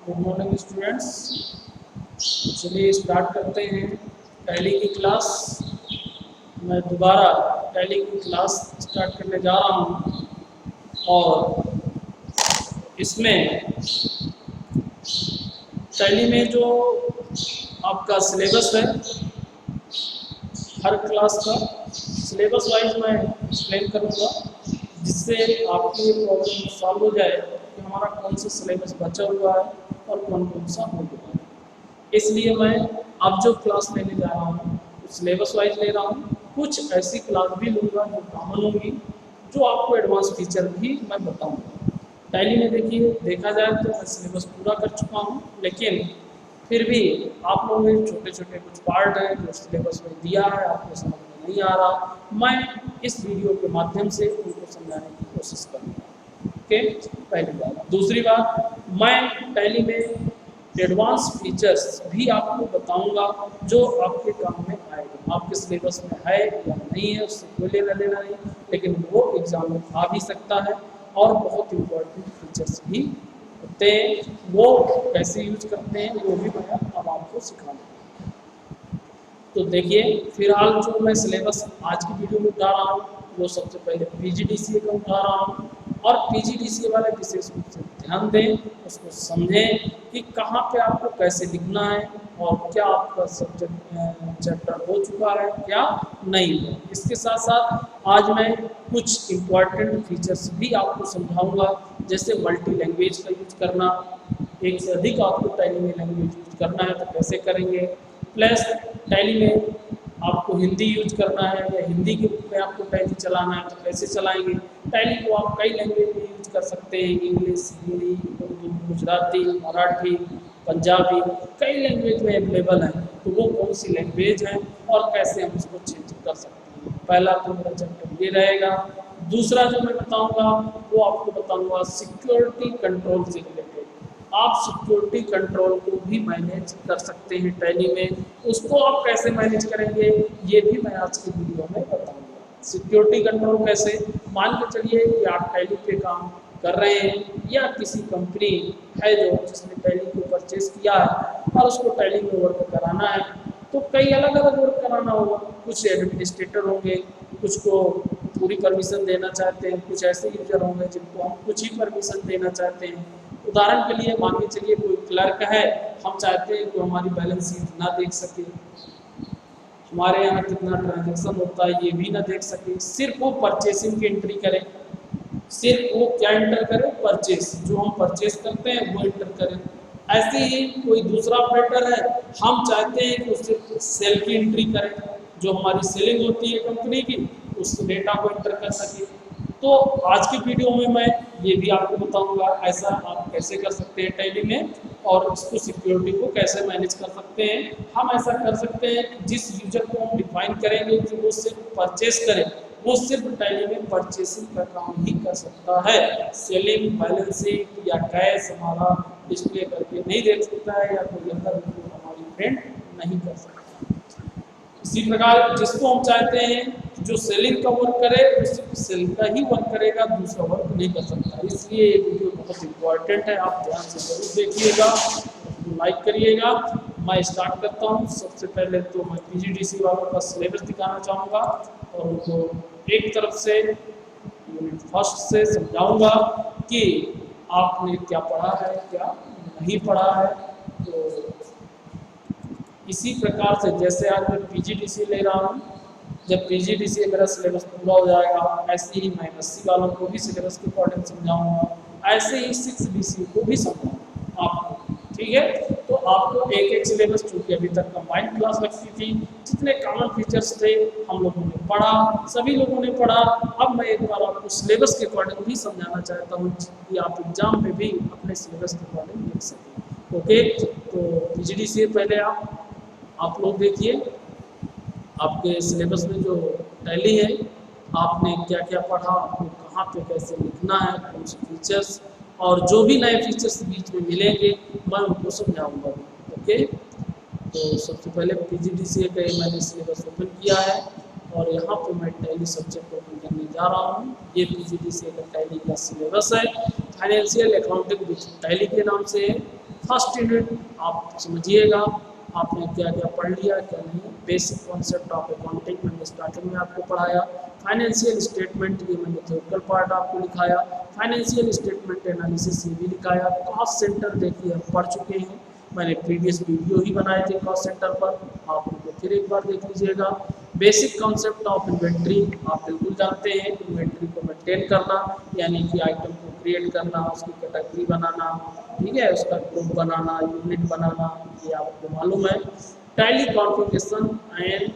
Good morning students. चलिए start करते हैं टैली की क्लास। मैं दोबारा टैली की क्लास स्टार्ट करने जा रहा हूँ और इसमें टैली में जो आपका सिलेबस है, हर क्लास का सिलेबस वाइज मैं एक्सप्लेन करूँगा, जिससे आपकी ये प्रॉब्लम सॉल्व हो जाए कि हमारा कौन सा सिलेबस बचा हुआ है और कौन कौन सा हो गया है। इसलिए मैं अब जो क्लास लेने जा रहा हूँ सिलेबस वाइज ले रहा हूँ। कुछ ऐसी क्लास भी लूँगा जो कॉमन होगी, जो आपको एडवांस फीचर भी मैं बताऊँगा। टैली में देखिए, देखा जाए तो मैं सिलेबस पूरा कर चुका हूँ, लेकिन फिर भी आप लोगों के छोटे छोटे कुछ पार्ट हैं जो सिलेबस में दिया है, आपको समझ में नहीं आ रहा, मैं इस वीडियो के माध्यम से उनको समझाने की कोशिश करूँगा। ओके, पहली बात। दूसरी बात, मैं टैली में एडवांस फीचर्स भी आपको बताऊंगा जो आपके काम में आएगा। आपके सिलेबस में है या नहीं है उससे कोई लेना देना नहीं, लेकिन वो एग्जाम में आ भी सकता है और बहुत इंपॉर्टेंट फीचर्स भी होते हैं। वो कैसे यूज करते हैं वो भी मैं अब आपको सिखाऊंगा। तो देखिए, फिलहाल जो मैं सिलेबस आज की वीडियो में उठा रहा हूँ वो सबसे पहले पीजीडीसीए का उठा रहा हूँ, और पीजीडीसीए वाले विशेष रूप से ध्यान दें, उसको समझें कि कहाँ पे आपको कैसे लिखना है और क्या आपका सब्जेक्ट चैप्टर हो चुका है क्या नहीं है। इसके साथ साथ आज मैं कुछ इम्पॉर्टेंट फीचर्स भी आपको समझाऊंगा, जैसे मल्टी लैंग्वेज का यूज करना, एक से अधिक आपको टैली में लैंग्वेज यूज करना है तो कैसे करेंगे, प्लस टैली में आपको हिंदी यूज करना है या हिंदी के रूप में आपको टैली चलाना है तो कैसे चलाएंगे। टैली को आप कई लैंग्वेज में यूज कर सकते हैं, इंग्लिश, हिंदी, उर्दू, गुजराती, मराठी, पंजाबी, कई लैंग्वेज में अवेलेबल है। तो वो कौन सी लैंग्वेज है और कैसे हम उसको चेंज कर सकते हैं, पहला तो मेरा चैप्टर ये रहेगा। दूसरा जो मैं बताऊँगा वो आपको बताऊँगा सिक्योरिटी कंट्रोल से रिलेटेड। आप सिक्योरिटी कंट्रोल को भी मैनेज कर सकते हैं टैली में, उसको आप कैसे मैनेज करेंगे ये भी मैं आज की वीडियो में बताऊंगा। सिक्योरिटी कंट्रोल कैसे, मान के चलिए कि आप टैली पे काम कर रहे हैं या किसी कंपनी है जो जिसने टैली को परचेज किया है और उसको टैली में वर्क कराना है, तो कई अलग अलग वर्क कराना होगा। कुछ एडमिनिस्ट्रेटर होंगे, कुछ को पूरी परमिशन देना चाहते हैं, कुछ ऐसे यूजर होंगे जिनको हम कुछ ही परमिशन देना चाहते हैं। उदाहरण के लिए मान के चलिए कोई क्लर्क है, हम चाहते हैं कि हमारी बैलेंस शीट ना देख सके, हमारे यहाँ कितना ट्रांजैक्शन होता है ये भी ना देख सके, सिर्फ वो परचेसिंग की एंट्री करे, सिर्फ वो क्या एंटर करे, परचेस, जो हम परचेस करते हैं वो एंटर करें। ऐसे ही कोई दूसरा ऑपरेटर है, हम चाहते हैं कि उससे सेल की एंट्री करें, जो हमारी सेलिंग होती है कंपनी की उस डेटा को एंटर कर सके। तो आज की वीडियो में मैं ये भी आपको बताऊंगा ऐसा आप कैसे कर सकते हैं टैली में, और इसको सिक्योरिटी को कैसे मैनेज कर सकते हैं। हम ऐसा कर सकते हैं कि जिस यूजर को हम डिफाइन करेंगे कि वो सिर्फ परचेस करे, वो सिर्फ टैली में परचेसिंग का काम ही कर सकता है, सेलिंग, बैलेंस शीट या कैश हमारा डिस्प्ले करके नहीं देख सकता है या कोई अदर हमारी प्रिंट नहीं कर सकता। इसी प्रकार जिसको हम चाहते हैं जो सेलिंग का वर्क करे वो सिर्फ सेलिंग का ही वर्क करेगा, दूसरा वर्क नहीं कर सकता। इसलिए ये वीडियो बहुत इंपॉर्टेंट है, आप ध्यान से जरूर देखिएगा, लाइक करिएगा। मैं स्टार्ट करता हूँ। सबसे पहले तो मैं पीजीडीसी वालों का सिलेबस दिखाना चाहूँगा और उनको एक तरफ से यूनिट फर्स्ट से समझाऊँगा कि आपने क्या पढ़ा है क्या नहीं पढ़ा है। तो इसी प्रकार से जैसे आज मैं पीजीडीसी ले रहा हूँ, जब पीजीडीसी मेरा सिलेबस पूरा हो जाएगा ऐसे ही मैं एससी वालों को भी सिलेबस के अकॉर्डिंग समझाऊंगा, ऐसे ही 6BC को भी समझाऊंगा आपको, ठीक है। तो आपको एक एक सिलेबस, चूँकि अभी तक कंबाइंड क्लास लगती थी, जितने कॉमन फीचर्स थे हम लोगों ने पढ़ा, सभी लोगों ने पढ़ा। अब मैं एक बार आपको सिलेबस के अकॉर्डिंग भी समझाना चाहता हूँ कि आप एग्जाम में भी अपने सिलेबस के अकॉर्डिंग लिख सकें। ओके, तो पीजीडीसी पहले आप लोग देखिए आपके सिलेबस में जो टैली है आपने क्या क्या पढ़ा, आपको कहाँ पे कैसे लिखना है, कौन से फीचर्स, और जो भी नए फीचर्स बीच में मिलेंगे मैं उनको समझाऊंगा। ओके, तो सबसे पहले पीजीडीसी का मैंने सिलेबस ओपन किया है और यहाँ पे मैं टैली सब्जेक्ट ओपन करने जा रहा हूँ। ये पीजीडीसी का टैली का सिलेबस है, फाइनेंशियल अकाउंटिंग विद टैली के नाम से है। फर्स्ट यूनिट आप समझिएगा आपने क्या क्या पढ़ लिया क्या नहीं। बेसिक कॉन्सेप्ट ऑफ अकाउंटिंग मैंने स्टार्टिंग में आपको पढ़ाया। फाइनेंशियल स्टेटमेंट ये मैंने थ्योरेटिकल पार्ट आपको लिखाया। फाइनेंशियल स्टेटमेंट एनालिसिस ये भी लिखाया। कॉस्ट सेंटर देखिए हम पढ़ चुके हैं, मैंने प्रीवियस वीडियो ही बनाए थे कॉस्ट सेंटर पर, आप उनको फिर एक बार देख लीजिएगा। बेसिक कॉन्सेप्ट ऑफ इन्वेंट्री आप बिल्कुल जानते हैं, इन्वेंट्री को मेंटेन करना यानी कि आइटम को क्रिएट करना, उसकी कैटेगरी बनाना, ठीक है, उसका ग्रुप बनाना, यूनिट बनाना, ये आपको मालूम है। Tally configuration and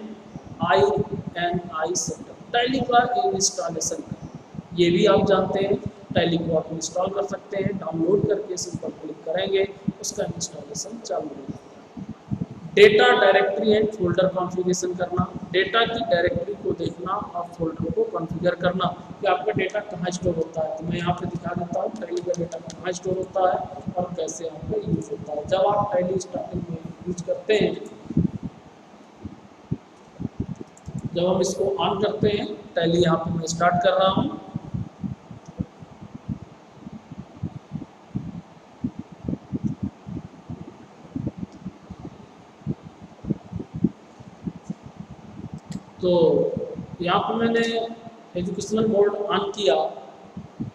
I setup, tally का इंस्टॉलेशन ये भी आप जानते हैं। टैली को आप इंस्टॉल कर सकते हैं, डाउनलोड करके सिंपल क्लिक करेंगे उसका इंस्टॉलेशन चालू होगा। Data directory and folder configuration करना, डेटा की डायरेक्टरी को देखना और फोल्डर को कॉन्फ़िगर करना कि आपका डेटा कहाँ स्टोर होता है। तो मैं यहाँ पे दिखा देता हूँ टैली का डेटा कहाँ स्टोर होता है और कैसे आपका यूज होता है। जब आप टैली स्टार्टिंग में यूज करते हैं, जब हम इसको ऑन करते हैं, टैली यहाँ पे मैं स्टार्ट कर रहा हूँ, तो यहाँ पे मैंने एजुकेशनल मोड ऑन किया।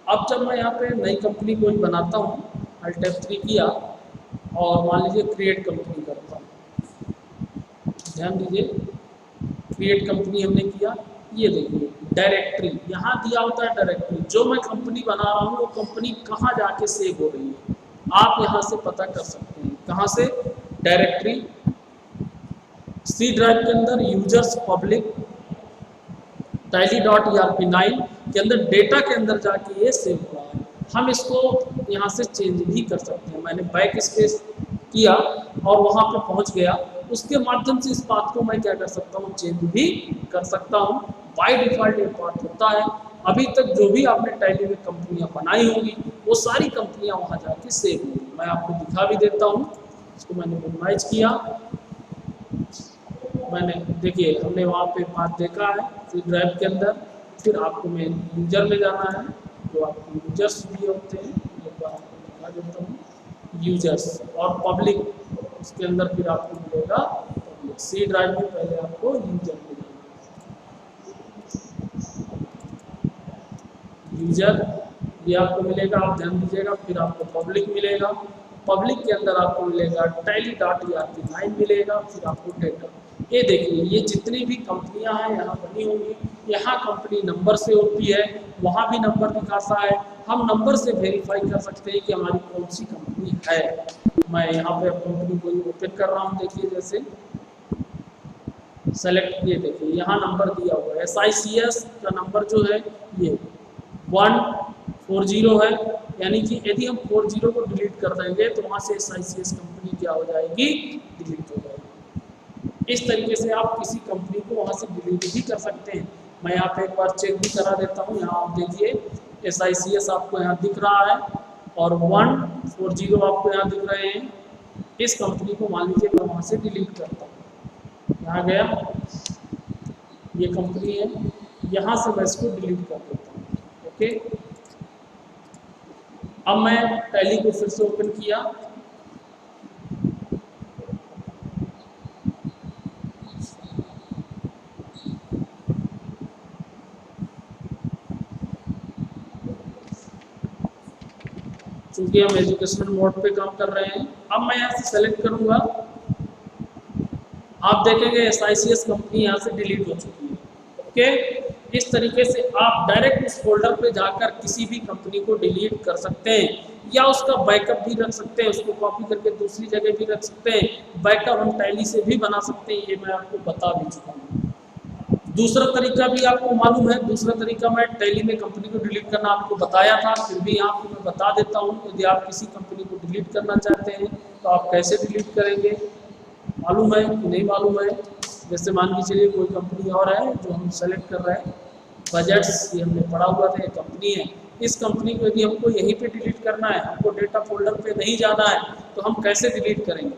अब जब मैं यहाँ पे नई कंपनी कोई बनाता हूँ, Alt F3 किया और मान लीजिए क्रिएट कंपनी करता हूँ, ध्यान दीजिए क्रिएट कंपनी हमने किया, ये देखिए डायरेक्टरी यहाँ दिया होता है। डायरेक्टरी जो मैं कंपनी बना रहा हूँ वो कंपनी कहाँ जाके सेव हो रही है आप यहाँ से पता कर सकते हैं। कहाँ से? डायरेक्टरी सी ड्राइव के अंदर यूजर्स पब्लिक tally.erp9 के अंदर डेटा के अंदर जाके ये सेव हुआ है। हम इसको यहाँ से चेंज भी कर सकते हैं। मैंने बैक स्पेस किया और वहाँ पे पहुँच गया, उसके माध्यम से इस बात को मैं क्या कर सकता हूँ, चेंज भी कर सकता हूँ। बाय डिफॉल्ट ये पार्ट होता है। अभी तक जो भी आपने टैली में कंपनियाँ बनाई होंगी वो सारी कंपनियाँ वहाँ जाके सेव होंगी। मैं आपको दिखा भी देता हूँ, इसको मैंने मिनिमाइज किया, मैंने देखिए हमने वहाँ पे बात देखा है सी ड्राइव के अंदर। फिर आपको मैं यूजर में जाना है, जो आपको यूजर्स भी होते हैं, एक बार आपको दिखा देता हूँ, यूजर्स और पब्लिक, उसके अंदर फिर आपको मिलेगा पब्लिक। सी ड्राइव में पहले आपको यूजर में जाना है, यूजर ये आपको मिलेगा, आप ध्यान दीजिएगा। फिर आपको पब्लिक मिलेगा, पब्लिक के अंदर आपको मिलेगा tally.erp9 मिलेगा, फिर आपको डेटा। ये देखिए ये जितनी भी कंपनियां हैं यहाँ बनी होंगी, यहाँ कंपनी नंबर से होती है, वहाँ भी नंबर दिखाता है। हम नंबर से वेरीफाई कर सकते हैं कि हमारी कौन सी कंपनी है। मैं यहाँ पे कंपनी को ओपन कर रहा हूँ, देखिए जैसे सेलेक्ट किए, देखिए यहाँ नंबर दिया हुआ है। SICS का नंबर जो है ये 140 है, यानी कि यदि हम 40 को डिलीट कर देंगे तो वहाँ से SICS कंपनी क्या हो जाएगी, डिलीट हो जाएगी। इस तरीके से आप किसी कंपनी को वहाँ से डिलीट भी कर सकते हैं। मैं यहाँ पे एक बार चेक भी करा देता हूँ। यहाँ आप देखिए SICS आपको यहाँ दिख रहा है और 140 आपको यहाँ दिख रहे हैं। इस कंपनी को मान लीजिए मैं वहाँ से डिलीट करता हूँ, यहाँ गया, ये कंपनी है, यहाँ से मैं इसको डिलीट कर देता हूँ। ओके, अब मैं टैली को फिर से ओपन किया, क्योंकि हम एजुकेशनल मोड पे काम कर रहे हैं। अब मैं यहाँ से सेलेक्ट करूँगा, आप देखेंगे SICS कंपनी यहाँ से डिलीट हो चुकी है। ओके, इस तरीके से आप डायरेक्ट उस फोल्डर पे जाकर किसी भी कंपनी को डिलीट कर सकते हैं या उसका बैकअप भी रख सकते हैं, उसको कॉपी करके दूसरी जगह भी रख सकते हैं। बैकअप हम टैली से भी बना सकते हैं, ये मैं आपको बता भी चुका हूँ। दूसरा तरीका भी आपको मालूम है, दूसरा तरीका मैं टैली में कंपनी को डिलीट करना आपको बताया था, फिर भी आपको मैं बता देता हूँ। यदि आप किसी कंपनी को डिलीट करना चाहते हैं तो आप कैसे डिलीट करेंगे, मालूम है कि नहीं मालूम है? जैसे मान के चलिए कोई कंपनी और है जो हम सेलेक्ट कर रहे हैं, बजट्स, ये हमने पढ़ा हुआ था, ये कंपनी है। इस कंपनी को यदि हमको यहीं पे डिलीट करना है, हमको डेटा फोल्डर पे नहीं जाना है, तो हम कैसे डिलीट करेंगे,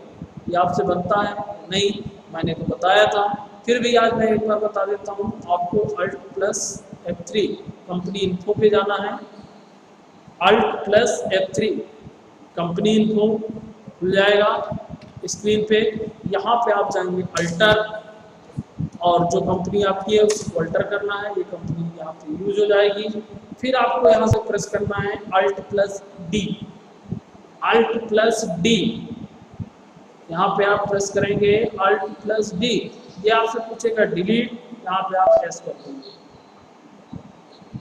ये आपसे बनता है नहीं? मैंने तो बताया था, फिर भी आज मैं एक बार बता देता हूँ आपको। Alt+F3 कंपनी इन्फो पे जाना है, Alt+F3 कंपनी इन्फो, खुल जाएगा स्क्रीन पे। यहाँ पे आप जाएंगे अल्टर, और जो कंपनी आपकी है उसको अल्टर करना है, ये कंपनी यहाँ पे यूज हो जाएगी। फिर आपको यहाँ से प्रेस करना है Alt+D, Alt+D, यहाँ पे आप प्रेस करेंगे Alt+D, ये आपसे पूछेगा डिलीट, यहाँ पे आप प्रेस कर देंगे।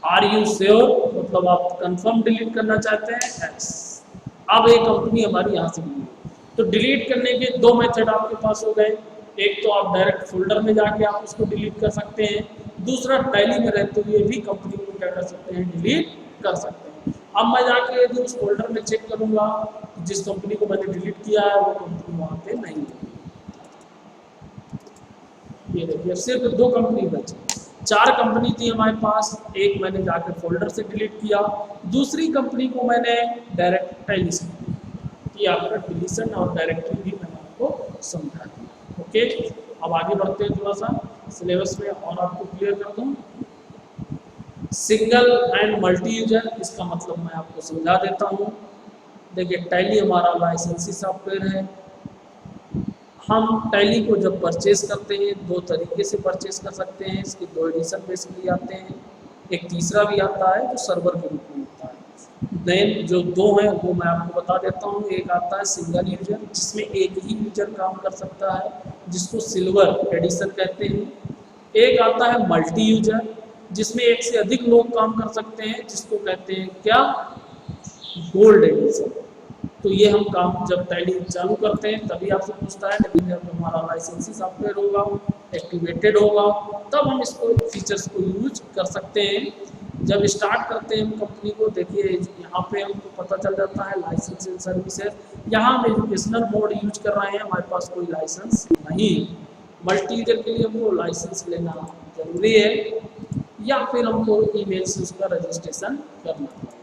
आर यू श्योर, मतलब आप कंफर्म डिलीट करना चाहते हैं, यस। अब ये कंपनी हमारी यहाँ से डिलीट। तो डिलीट करने के दो मेथड आपके पास हो गए, एक तो आप डायरेक्ट फोल्डर में जाके आप उसको डिलीट कर सकते हैं, दूसरा टैली में रहते हुए भी कंपनी को क्या कर सकते हैं, डिलीट कर सकते हैं। अब मैं जाके यदि उस फोल्डर में चेक करूंगा जिस कंपनी को मैंने डिलीट किया है वो कंपनी वहाँ पे नहीं है। ये देखिए सिर्फ दो कंपनी बची, 4 कंपनी थी हमारे पास, एक मैंने जाकर फोल्डर से डिलीट किया, दूसरी कंपनी को मैंने डायरेक्ट टैली से किया। आपका डिलीशन और डायरेक्टरी भी मैंने आपको समझा दिया। ओके, अब आगे बढ़ते हैं थोड़ा सा सिलेबस में और आपको क्लियर कर दूं। सिंगल एंड मल्टी यूजर, इसका मतलब मैं आपको समझा देता हूँ। देखिए टैली हमारा लाइसेंसी सॉफ्टवेयर है। हम टैली को जब परचेज करते हैं दो तरीके से परचेज कर सकते हैं, इसके दो एडिशन बेसिकली आते हैं, एक तीसरा भी आता है जो सर्वर के रूप में होता है। देन जो दो हैं वो मैं आपको बता देता हूँ। एक आता है सिंगल यूजर जिसमें एक ही यूजर काम कर सकता है, जिसको सिल्वर एडिशन कहते हैं। एक आता है मल्टी यूजर जिसमें एक से अधिक लोग काम कर सकते हैं, जिसको कहते हैं क्या, गोल्ड एडिशन। तो ये हम काम जब टैली चालू करते हैं तभी आपसे पूछता है, लेकिन जब हमारा लाइसेंसी सॉफ्टवेयर होगा, एक्टिवेटेड होगा, तब हम इसको फीचर्स को यूज कर सकते हैं। जब स्टार्ट करते हैं हम कंपनी को, देखिए यहाँ पे हमको पता चल जाता है लाइसेंस एंड सर्विसेज। यहाँ हम एजुकेशनल मोड यूज कर रहे हैं, हमारे पास कोई लाइसेंस नहीं। मल्टी यूजर के लिए हमको लाइसेंस लेना जरूरी है, या फिर हमको ईमेल से उसका रजिस्ट्रेशन करना है।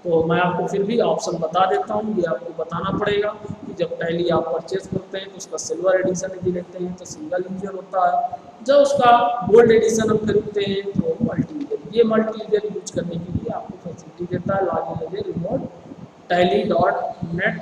तो मैं आपको फिर भी ऑप्शन बता देता हूँ, ये आपको बताना पड़ेगा कि जब टैली आप परचेज करते हैं तो उसका सिल्वर एडिशन यदि लेते हैं तो सिंगल यूजर होता है, जब उसका गोल्ड एडिशन हम खरीदते हैं तो मल्टी यूजर। ये मल्टी यूजर यूज करने के लिए आपको फैसिलिटी देता है लॉगिन रिमोट tally.net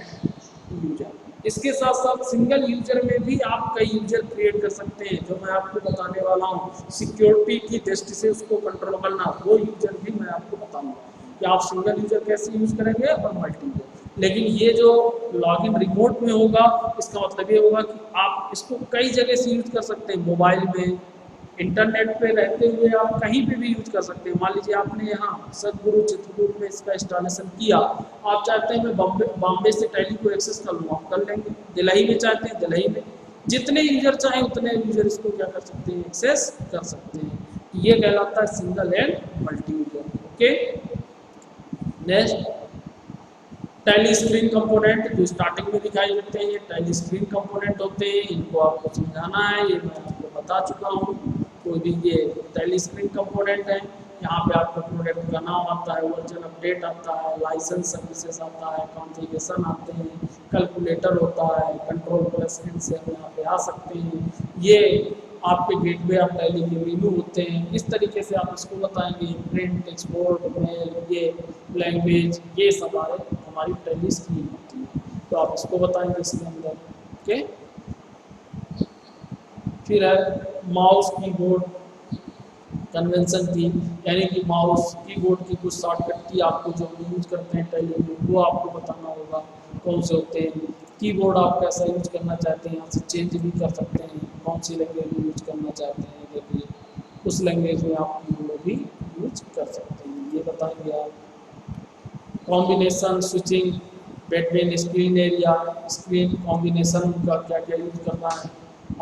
यूजर। इसके साथ साथ सिंगल यूजर में भी आप कई यूजर क्रिएट कर सकते हैं, जो मैं आपको बताने वाला हूँ। सिक्योरिटी की दृष्टि से उसको कंट्रोल करना, वो यूजर भी मैं आपको बताऊंगा कि आप सिंगल यूजर कैसे यूज करेंगे और मल्टी यूजर। लेकिन ये जो लॉगिन रिमोट में होगा, इसका मतलब ये होगा कि आप इसको कई जगह से यूज कर सकते हैं, मोबाइल में, इंटरनेट पे रहते हुए आप कहीं पे भी यूज कर सकते हैं। मान लीजिए आपने यहाँ सदगुरु चित्रकूट में इसका इंस्टॉलेशन किया, आप चाहते हैं मैं बॉम्बे से टैली को एक्सेस कर लूँ, आप कर लेंगे। दिल्ली में चाहते हैं दिल्ली में, जितने यूजर चाहें उतने यूजर इसको क्या कर सकते हैं, एक्सेस कर सकते हैं। ये कहलाता है single and multi user. Okay, next tally screen component, जो स्टार्टिंग में दिखाई देते हैं, ये टैली स्क्रीन कंपोनेंट होते हैं। इनको आपको समझाना है, ये मैं आपको बता चुका हूँ। कोई भी ये टैली स्क्रीन कंपोनेंट है, यहाँ पे आपका प्रोडक्ट का नाम आता है, वर्जन अपडेट आता है, लाइसेंस सर्विसेज आता है, कॉन्फ़िगरेशन आते हैं, कैलकुलेटर होता है, कंट्रोल प्लस एन से हम यहाँ पे आ सकते हैं। ये आपके गेटवे ऑफ टैली के मेनू होते हैं। इस तरीके से आप इसको बताएंगे, प्रिंट, एक्सपोर्ट, मेल, ये लैंग्वेज, ये सब हमारी टैली स्क्रीन होती है, तो आप इसको बताएंगे इसके अंदर। ओके, फिर है माउस कीबोर्ड कन्वेंशन की, यानी कि माउस कीबोर्ड की कुछ शॉर्टकट की आपको जो यूज करते हैं टैली में, वो आपको बताना होगा कौन से होते हैं। कीबोर्ड आप कैसा यूज करना चाहते हैं, यहाँ से चेंज भी कर सकते हैं, कौन सी लैंग्वेज में यूज करना चाहते हैं, देखिए उस लैंग्वेज में आप कीबोर्ड भी यूज कर सकते हैं, ये बताएंगे आप। Combination switching between screen area, screen combination का क्या क्या यूज करना है,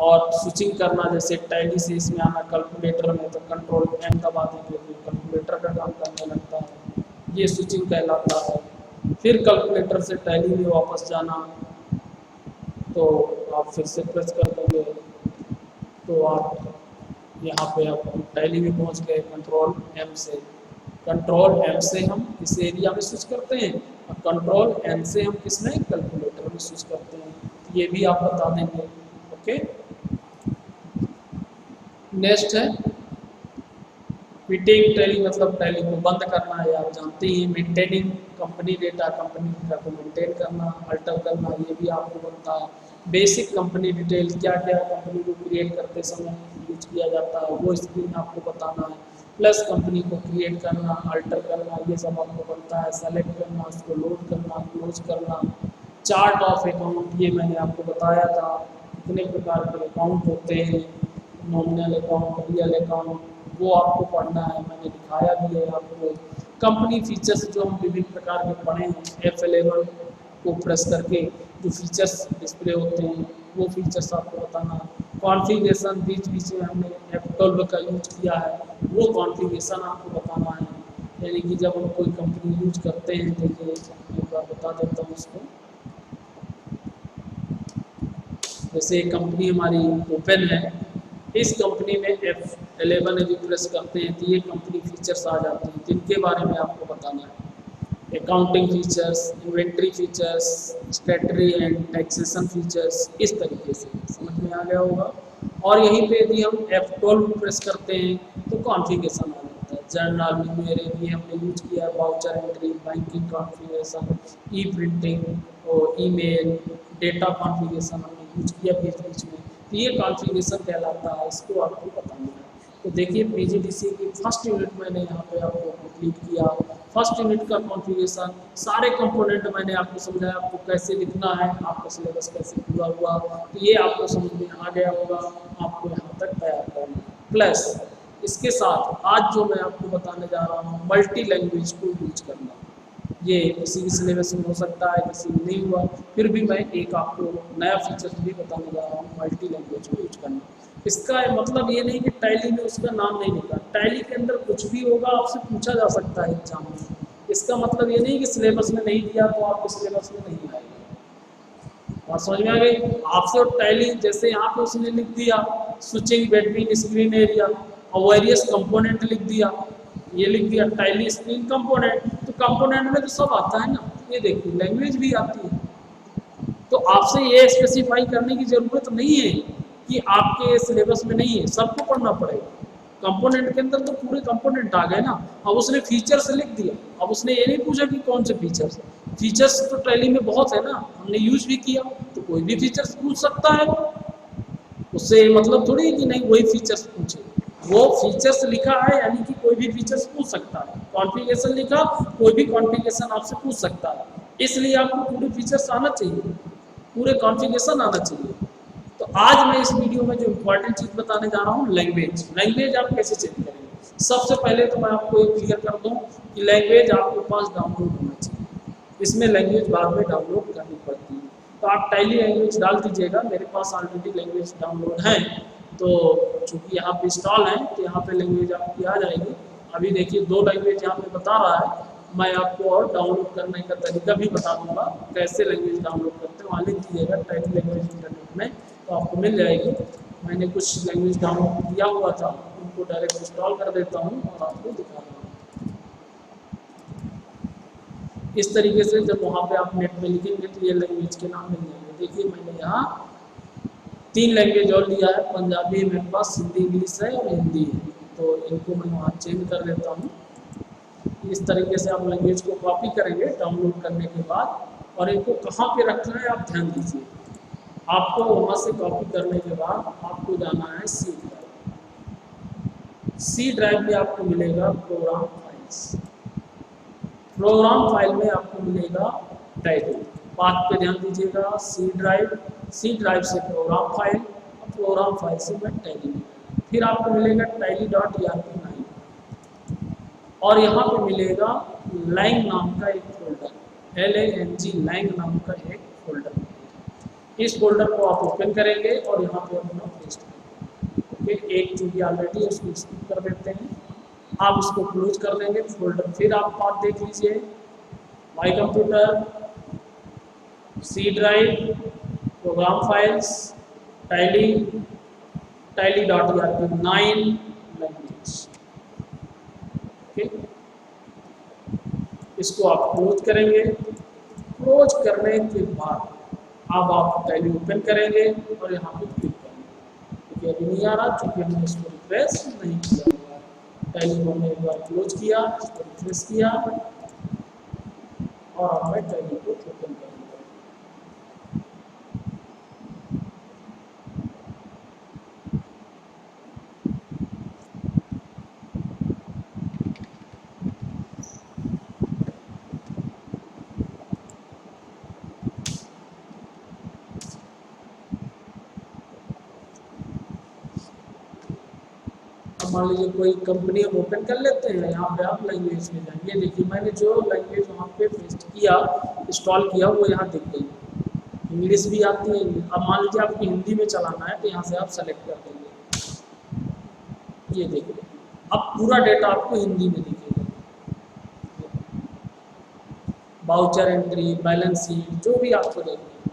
और स्विचिंग करना, जैसे टैली से इसमें आना कैलकुलेटर में तो कंट्रोल एम दबा देंगे तो कैलकुलेटर का काम करने लगता है, ये स्विचिंग कहलाता है। फिर कैलकुलेटर से टैली में वापस जाना, तो आप फिर से प्रेस कर देंगे तो आप यहाँ पे आप टैली में पहुँच गए। कंट्रोल एम से, कंट्रोल एम से हम किस एरिया में स्विच करते हैं, और कंट्रोल एम से हम किसमें, कैलकुलेटर में स्विच करते हैं, ये भी आप बता देंगे। ओके, नेक्स्ट है क्विटिंग टैली, मतलब टैली को बंद करना है, आप जानते ही। मेंटेनिंग कंपनी डेटा को मेंटेन करना, अल्टर करना, ये भी आपको बनता है। बेसिक कंपनी डिटेल, क्या क्या कंपनी को क्रिएट करते समय यूज किया जाता है वो स्क्रीन आपको बताना है। प्लस कंपनी को क्रिएट करना, अल्टर करना, ये सब आपको बनता है। सेलेक्ट करना, उसको लोड करना, क्लोज करना। चार्ट ऑफ अकाउंट, ये मैंने आपको बताया था कितने प्रकार के अकाउंट होते हैं, नॉमिनल अकाउंट, रियल अकाउंट, वो आपको पढ़ना है, मैंने दिखाया भी है आपको। कंपनी फीचर्स जो हम विभिन्न प्रकार के पढ़े हैं, F11 को प्रेस करके जो फीचर्स डिस्प्ले होते हैं वो फीचर्स आपको बताना। कॉन्फ़िगरेशन, बीच बीच में हमने F12 का यूज किया है, वो कॉन्फ़िगरेशन आपको बताना है। यानी कि जब हम कोई कंपनी यूज करते हैं, देखिए एक बार बता देता हूँ इसको। जैसे कंपनी हमारी ओपन है, इस कंपनी में F11 यदि प्रेस करते हैं तो ये कंपनी फीचर्स आ जाते हैं जिनके बारे में आपको बताना है। Accounting features, inventory features, statutory and taxation features, इस तरीके से समझ में आ गया होगा। और यहीं पे यदि हम F12 प्रेस करते हैं तो कॉन्फ़िगरेशन आ जाता है। जर्नल, न्यूमेरिक, ये हमने यूज किया, वाउचर एंट्री, बैंकिंग कॉन्फ़िगरेशन, ई प्रिंटिंग और ईमेल, डेटा कॉन्फ़िगरेशन हमने यूज किया बीच बीच में। तो ये कॉन्फ़िगरेशन कहलाता है, इसको आपको बताना है। तो देखिए पीजीडीसी की फर्स्ट यूनिट मैंने यहाँ पे आपको कंप्लीट किया। फर्स्ट यूनिट का कॉन्फ़िगरेशन, सारे कंपोनेंट मैंने आपको समझाया, आपको कैसे लिखना है, आपका सिलेबस कैसे पूरा हुआ, तो ये आपको समझ में आ गया होगा। आपको यहाँ तक तैयार करना प्लस इसके साथ आज जो मैं आपको बताने जा रहा हूँ, मल्टी लैंग्वेज को यूज करना। ये किसी भी सिलेबस में हो सकता है, किसी में नहीं हुआ, फिर भी मैं एक आपको नया फीचर भी बताने जा रहा हूँ, मल्टी लैंग्वेज को यूज करना। इसका मतलब ये नहीं कि टैली में उसका नाम नहीं लिखा, टैली के अंदर कुछ भी होगा आपसे पूछा जा सकता है एग्जाम में। इसका मतलब ये नहीं कि सिलेबस में नहीं दिया तो आपके सिलेबस में नहीं आएगा। और समझ में आ गई आपसे। टैली जैसे यहाँ पे उसने लिख दिया स्विचिंग बिटवीन स्क्रीन एरिया और वेरियस कंपोनेंट लिख दिया, ये लिख दिया टैली स्क्रीन कंपोनेंट, तो कंपोनेंट में तो सब आता है ना। ये देखिए लैंग्वेज भी आती है, तो आपसे ये स्पेसिफाई करने की जरूरत नहीं है कि आपके सिलेबस में नहीं है, सबको पढ़ना पड़ेगा। कंपोनेंट के अंदर तो पूरे कंपोनेंट आ गए ना। अब उसने फीचर्स लिख दिया, अब उसने ये नहीं पूछा कि कौन से फीचर्स। फीचर्स तो टैली में बहुत है ना, हमने यूज भी किया, तो कोई भी फीचर्स पूछ सकता है। उससे मतलब थोड़ी कि नहीं वही फीचर्स पूछे, वो फीचर्स लिखा है यानी कि कोई भी फीचर्स पूछ सकता है। कॉन्फ़िगरेशन लिखा, कोई भी कॉन्फ़िगरेशन आपसे पूछ सकता है, इसलिए आपको पूरे फीचर्स आना चाहिए, पूरे कॉन्फ़िगरेशन आना चाहिए। तो आज मैं इस वीडियो में जो इम्पोर्टेंट चीज़ बताने जा रहा हूँ, लैंग्वेज। लैंग्वेज आप कैसे चेंज करेंगे। सबसे पहले तो मैं आपको ये क्लियर कर दूँ कि लैंग्वेज आपके पास डाउनलोड होना चाहिए, इसमें लैंग्वेज बाद में डाउनलोड करनी पड़ती है। तो आप टैली लैंग्वेज डाल दीजिएगा, मेरे पास ऑलरेडी लैंग्वेज डाउनलोड है, तो चूँकि यहाँ पे इंस्टॉल है तो यहाँ पे लैंग्वेज आपकी आ जाएगी। अभी देखिए 2 लैंग्वेज यहाँ पे बता रहा है, मैं आपको और डाउनलोड करने का तरीका भी बता दूंगा कैसे लैंग्वेज डाउनलोड करते हैं। वहाँ लिख दीजिएगा टैली लैंग्वेज इंटरनेट में, तो आपको मिल जाएगी। मैंने कुछ लैंग्वेज डाउनलोड किया हुआ था, उनको डायरेक्ट इंस्टॉल कर देता हूँ और आपको दिखा रहा हूँ। इस तरीके से जब वहाँ पे आप नेट में लिखेंगे तो ये लैंग्वेज के नाम मिल जाएंगे। देखिए मैंने यहाँ 3 लैंग्वेज और लिया है, पंजाबी मेरे पास, हिंदी इंग्लिश है और हिंदी है, तो इनको मैं वहाँ चेंज कर देता हूँ। इस तरीके से आप लैंग्वेज को कॉपी करेंगे डाउनलोड करने के बाद, और इनको कहाँ पे रखना है आप ध्यान दीजिए। आपको वहाँ से कॉपी करने के बाद आपको जाना है सी ड्राइव। सी ड्राइव में आपको मिलेगा प्रोग्राम फाइल्स। प्रोग्राम फाइल में आपको मिलेगा टैली। बात पे ध्यान दीजिएगा, सी ड्राइव, सी ड्राइव से प्रोग्राम फाइल, प्रोग्राम फाइल से मैं टैली में, फिर आपको मिलेगा tally.erp9 और यहाँ पे मिलेगा लैंग नाम का एक फोल्डर, LANG लैंग नाम का एक फोल्डर। इस फोल्डर को आप ओपन करेंगे और यहाँ पे अपना पेस्ट करेंगे। ओके, एक चूंकि ऑलरेडी है उसको स्किप कर देते हैं, आप उसको क्लोज कर देंगे फोल्डर। फिर आप बात देख लीजिए, my computer, C drive, program files, Tally, tally.erp9 language. Okay, इसको आप क्लोज करेंगे। क्लोज करने के बाद अब आप टैली ओपन करेंगे और यहाँ पे क्लिक करेंगे, क्योंकि अभी नहीं आ रहा, चूँकि हमने इसको रिफ्रेश नहीं किया हुआ। टैली को हमने एक बार क्लोज किया, इसको रिफ्रेश किया, और अब मैं टैली को ओपन करूँगा। अब मान लीजिए कोई कंपनी हम ओपन कर लेते हैं, यहाँ पे आप लैंग्वेज में जाएंगे, देखिए मैंने जो लैंग्वेज वहाँ पे पेस्ट किया, इंस्टॉल किया, वो यहाँ दिख गई। इंग्लिश भी आती है। अब मान लीजिए आपको हिंदी में चलाना है तो यहाँ से आप सेलेक्ट कर देंगे, ये देखिए अब पूरा डेटा आपको हिंदी में दिखेगा। वाउचर एंट्री, बैलेंस शीट, जो भी आपको देखना है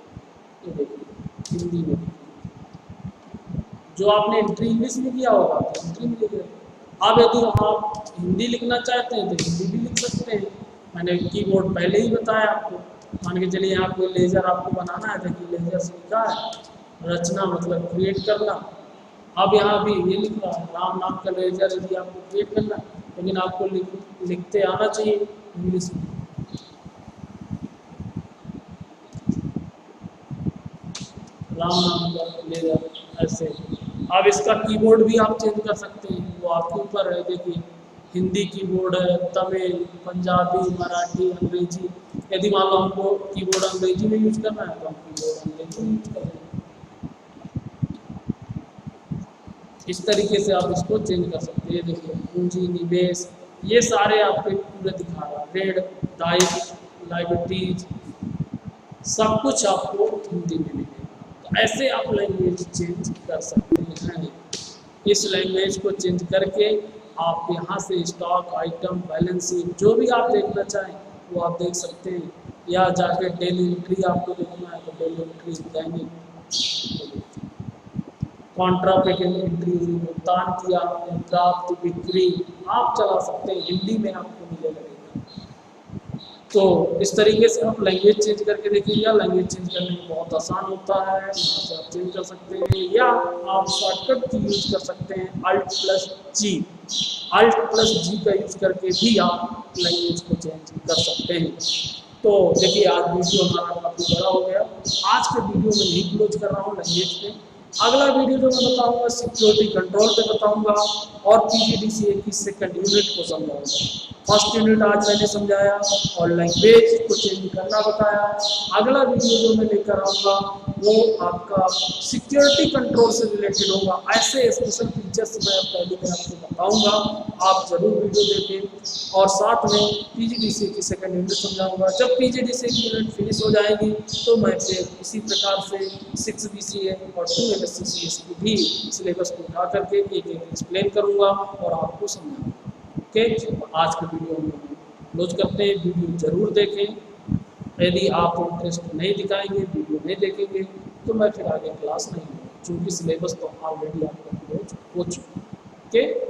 ये देखिए हिंदी में। जो आपने एंट्री इंग्लिश में किया होगा तो एंट्री में लिख रहे हैं। अब यदि आप हिंदी लिखना चाहते हैं तो हिंदी भी लिख सकते हैं। मैंने कीबोर्ड पहले ही बताया आपको। मान के चलिए यहाँ कोई लेज़र आपको बनाना है, देखिए लेज़र से लिखा है रचना, मतलब क्रिएट करना। अब यहाँ भी ये लिख रहा है राम नाम का लेज़र, यदि आपको क्रिएट करना है, लेकिन आपको लिखते आना चाहिए इंग्लिश में। राम नाम का लेज़र ऐसे। अब इसका कीबोर्ड भी आप चेंज कर सकते हैं, वो आपके ऊपर है। देखिए हिंदी कीबोर्ड है, तमिल, पंजाबी, मराठी, अंग्रेजी। यदि मान लो हमको कीबोर्ड अंग्रेजी में यूज करना है तो हम कीबोर्ड अंग्रेजी में यूज करेंगे। इस तरीके से आप इसको चेंज कर सकते हैं। देखिए पूंजी, निवेश, ये सारे आपके पूरे दिखा रहा है। ऋण, दायित्व, लायबिलिटीज, सब कुछ आपको हिंदी में मिलेगा। तो ऐसे आप लैंग्वेज चेंज कर सकते हैं। इस लैंग्वेज को चेंज करके आप यहाँ से स्टॉक, आइटम, बैलेंस शीट, जो भी आप देखना चाहें वो आप देख सकते हैं। या जाके डेली एंट्री आपको देखना है तो डेली एंट्री, दैनिक कॉन्ट्रा पे एंट्री, भुगतान किया, प्राप्त, बिक्री, आप चला सकते हैं। हिंदी में आपको मिलेगा। तो इस तरीके से आप लैंग्वेज चेंज करके देखिएगा। लैंग्वेज चेंज करने में बहुत आसान होता है, यहाँ से आप चेंज कर सकते हैं। या आप शॉर्टकट की यूज कर सकते हैं, Alt+G। Alt+G का यूज करके भी आप लैंग्वेज को चेंज कर सकते हैं। तो देखिए आज वीडियो हमारा काफ़ी बड़ा हो गया। आज के वीडियो में यही क्लोज कर रहा हूँ लैंग्वेज पे। अगला वीडियो जो मैं बताऊंगा सिक्योरिटी कंट्रोल पे बताऊंगा और PGDCA की सेकंड यूनिट को समझाऊंगा। फर्स्ट यूनिट आज मैंने समझाया और लैंग्वेज को चेंज करना बताया। अगला वीडियो जो मैं लेकर आऊँगा वो आपका सिक्योरिटी कंट्रोल से रिलेटेड होगा। ऐसे स्पेशल फीचर्स मैं पहले में आपको बताऊंगा, आप जरूर वीडियो देखें। और साथ में PGDCA की सेकंड यूनिट समझाऊंगा। जब PGDCA की यूनिट फिनिश हो जाएगी तो मैं फिर इसी प्रकार से 6 BCA और 2 MSc की भी सिलेबस को उठा करके एक एक्सप्लेन करूंगा और आपको समझाऊंगा। ओके, आज के वीडियो में क्लोज करते हैं। वीडियो जरूर देखें। यदि आप इंटरेस्ट नहीं दिखाएंगे, वीडियो नहीं देखेंगे तो मैं फिर आगे क्लास नहीं लूँगा, क्योंकि सिलेबस तो ऑलरेडी आपका क्लोज हो चुका है। ओके।